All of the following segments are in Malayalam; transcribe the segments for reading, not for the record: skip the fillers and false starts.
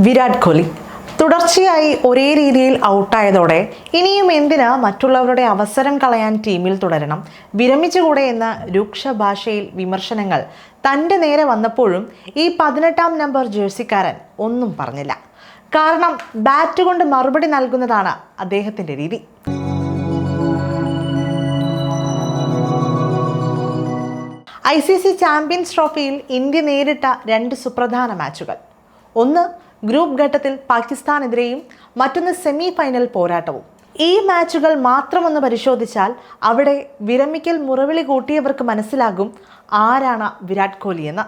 വിരാട് കോഹ്ലി തുടർച്ചയായി ഒരേ രീതിയിൽ ഔട്ടായതോടെ ഇനിയും എന്തിന് മറ്റുള്ളവരുടെ അവസരം കളയാൻ ടീമിൽ തുടരണം, വിരമിച്ചുകൂടെ എന്ന രൂക്ഷ ഭാഷയിൽ വിമർശനങ്ങൾ തൻ്റെ നേരെ വന്നപ്പോഴും ഈ 18-ാം നമ്പർ ജേഴ്സിക്കാരൻ ഒന്നും പറഞ്ഞില്ല. കാരണം ബാറ്റ് കൊണ്ട് മറുപടി നൽകുന്നതാണ് അദ്ദേഹത്തിൻ്റെ രീതി. ICC ചാമ്പ്യൻസ് ട്രോഫിയിൽ ഇന്ത്യ നേരിട്ട 2 സുപ്രധാന മാച്ചുകൾ. ഒന്ന് ഗ്രൂപ്പ് ഘട്ടത്തിൽ പാകിസ്ഥാനെതിരെയും മറ്റൊന്ന് സെമി ഫൈനൽ പോരാട്ടവും. ഈ മാച്ചുകൾ മാത്രമൊന്ന് പരിശോധിച്ചാൽ അവിടെ വിരമിക്കൽ മുറവിളി കൂട്ടിയവർക്ക് മനസ്സിലാകും ആരാണ് വിരാട് കോഹ്ലി എന്ന്.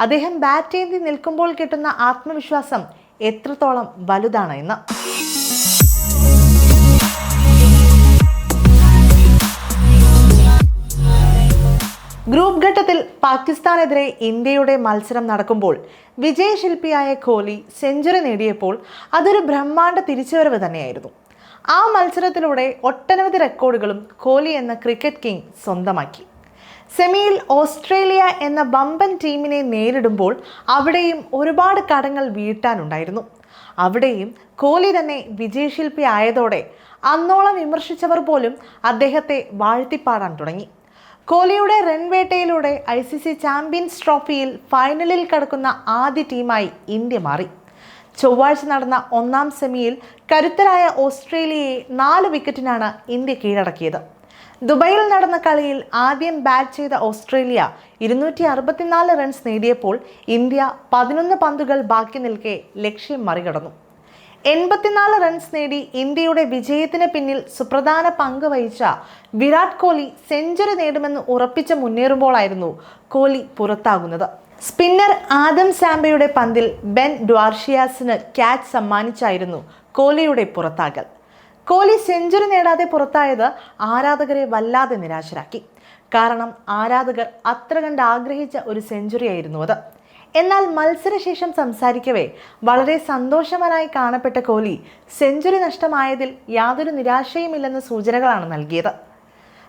അദ്ദേഹം ബാറ്റേന്തി നിൽക്കുമ്പോൾ കിട്ടുന്ന ആത്മവിശ്വാസം എത്രത്തോളം വലുതാണ് എന്ന്. ഗ്രൂപ്പ് ഘട്ടത്തിൽ പാകിസ്ഥാനെതിരെ ഇന്ത്യയുടെ മത്സരം നടക്കുമ്പോൾ വിജയശില്പിയായ കോഹ്ലി സെഞ്ചുറി നേടിയപ്പോൾ അതൊരു ബ്രഹ്മാണ്ഡ തിരിച്ചുവരവ് തന്നെയായിരുന്നു. ആ മത്സരത്തിലൂടെ ഒട്ടനവധി റെക്കോർഡുകളും കോഹ്ലി എന്ന ക്രിക്കറ്റ് കിങ് സ്വന്തമാക്കി. സെമിയിൽ ഓസ്ട്രേലിയ എന്ന വമ്പൻ ടീമിനെ നേരിടുമ്പോൾ അവിടെയും ഒരുപാട് കടങ്ങൾ വീട്ടാനുണ്ടായിരുന്നു. അവിടെയും കോഹ്ലി തന്നെ വിജയശില്പി ആയതോടെ അന്നോളം വിമർശിച്ചവർ പോലും അദ്ദേഹത്തെ വാഴ്ത്തിപ്പാടാൻ തുടങ്ങി. കോഹ്ലിയുടെ റൺവേട്ടയിലൂടെ ICC ചാമ്പ്യൻസ് ട്രോഫിയിൽ ഫൈനലിൽ കടക്കുന്ന ആദ്യ ടീമായി ഇന്ത്യ മാറി. ചൊവ്വാഴ്ച നടന്ന 1-ാം സെമിയിൽ കരുത്തരായ ഓസ്ട്രേലിയയെ 4 വിക്കറ്റിനാണ് ഇന്ത്യ കീഴടക്കിയത്. ദുബൈയിൽ നടന്ന കളിയിൽ ആദ്യം ബാറ്റ് ചെയ്ത ഓസ്ട്രേലിയ 264 റൺസ് നേടിയപ്പോൾ ഇന്ത്യ 11 പന്തുകൾ ബാക്കി നിൽക്കെ ലക്ഷ്യം മറികടന്നു. 84 റൺസ് നേടി ഇന്ത്യയുടെ വിജയത്തിന് പിന്നിൽ സുപ്രധാന പങ്ക് വഹിച്ച വിരാട് കോഹ്ലി സെഞ്ചുറി നേടുമെന്ന് ഉറപ്പിച്ച് മുന്നേറുമ്പോഴായിരുന്നു കോഹ്ലി പുറത്താകുന്നത്. സ്പിന്നർ ആദം സാംബയുടെ പന്തിൽ ബെൻ ഡ്വാർഷിയാസിന് ക്യാച്ച് സമ്മാനിച്ചായിരുന്നു കോഹ്ലിയുടെ പുറത്താകൽ. കോഹ്ലി സെഞ്ചുറി നേടാതെ പുറത്തായത് ആരാധകരെ വല്ലാതെ നിരാശരാക്കി. കാരണം ആരാധകർ അത്ര കണ്ട് ആഗ്രഹിച്ച ഒരു സെഞ്ചുറി ആയിരുന്നു അത്. എന്നാൽ മത്സരശേഷം സംസാരിക്കവേ വളരെ സന്തോഷവാനായി കാണപ്പെട്ട കോഹ്ലി സെഞ്ചുറി നഷ്ടമായതിൽ യാതൊരു നിരാശയുമില്ലെന്ന സൂചനകളാണ് നൽകിയത്.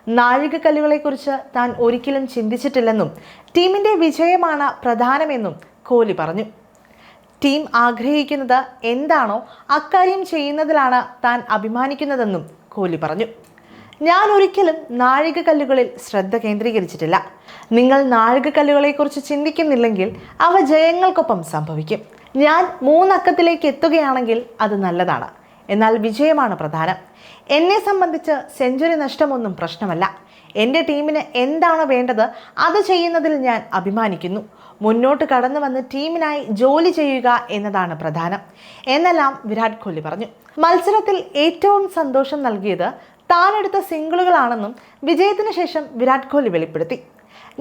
നാഴികക്കല്ലുകളെക്കുറിച്ച് താൻ ഒരിക്കലും ചിന്തിച്ചിട്ടില്ലെന്നും ടീമിൻ്റെ വിജയമാണ് പ്രധാനമെന്നും കോഹ്ലി പറഞ്ഞു. ടീം ആഗ്രഹിക്കുന്നത് എന്താണോ അക്കാര്യം ചെയ്യുന്നതിലാണ് താൻ അഭിമാനിക്കുന്നതെന്നും കോഹ്ലി പറഞ്ഞു. ഞാൻ ഒരിക്കലും നാഴികക്കല്ലുകളിൽ ശ്രദ്ധ കേന്ദ്രീകരിച്ചിട്ടില്ല. നിങ്ങൾ നാഴികക്കല്ലുകളെക്കുറിച്ച് ചിന്തിക്കുന്നില്ലെങ്കിൽ അവ ജയങ്ങൾക്കൊപ്പം സംഭവിക്കും. ഞാൻ 3 അക്കത്തിലേക്ക് എത്തുകയാണെങ്കിൽ അത് നല്ലതാണ്. എന്നാൽ വിജയമാണ് പ്രധാനം. എന്നെ സംബന്ധിച്ച് സെഞ്ചുറി നഷ്ടമൊന്നും പ്രശ്നമല്ല. എൻ്റെ ടീമിന് എന്താണ് വേണ്ടത് അത് ചെയ്യുന്നതിൽ ഞാൻ അഭിമാനിക്കുന്നു. മുന്നോട്ട് കടന്നു വന്ന് ടീമിനായി ജോലി ചെയ്യുക എന്നതാണ് പ്രധാനം എന്നെല്ലാം വിരാട് കോഹ്ലി പറഞ്ഞു. മത്സരത്തിൽ ഏറ്റവും സന്തോഷം നൽകിയത് താനെടുത്ത സിംഗിളുകളാണെന്നും വിജയത്തിന് ശേഷം വിരാട് കോഹ്ലി വെളിപ്പെടുത്തി.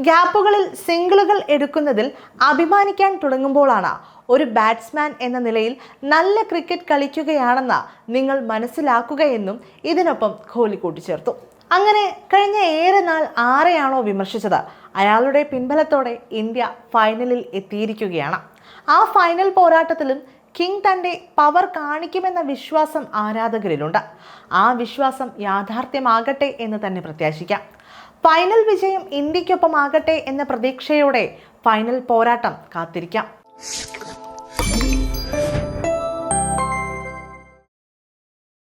ഗ്യാപ്പുകളിൽ സിംഗിളുകൾ എടുക്കുന്നതിൽ അഭിമാനിക്കാൻ തുടങ്ങുമ്പോഴാണ് ഒരു ബാറ്റ്സ്മാൻ എന്ന നിലയിൽ നല്ല ക്രിക്കറ്റ് കളിക്കുകയാണെന്ന് നിങ്ങൾ മനസ്സിലാക്കുകയെന്നും ഇതിനൊപ്പം കോഹ്ലി കൂട്ടിച്ചേർത്തു. അങ്ങനെ കഴിഞ്ഞ ഏറെ നാൾ ആരെയാണോ വിമർശിച്ചത് അയാളുടെ പിൻബലത്തോടെ ഇന്ത്യ ഫൈനലിൽ എത്തിയിരിക്കുകയാണ്. ആ ഫൈനൽ പോരാട്ടത്തിലും കിങ് തൻ്റെ പവർ കാണിക്കുമെന്ന വിശ്വാസം ആരാധകരിലുണ്ട്. ആ വിശ്വാസം യാഥാർത്ഥ്യമാകട്ടെ എന്ന് തന്നെ പ്രത്യാശിക്കാം. ഫൈനൽ വിജയം ഇന്ത്യക്കൊപ്പം ആകട്ടെ എന്ന പ്രതീക്ഷയോടെ ഫൈനൽ പോരാട്ടം കാത്തിരിക്കാം.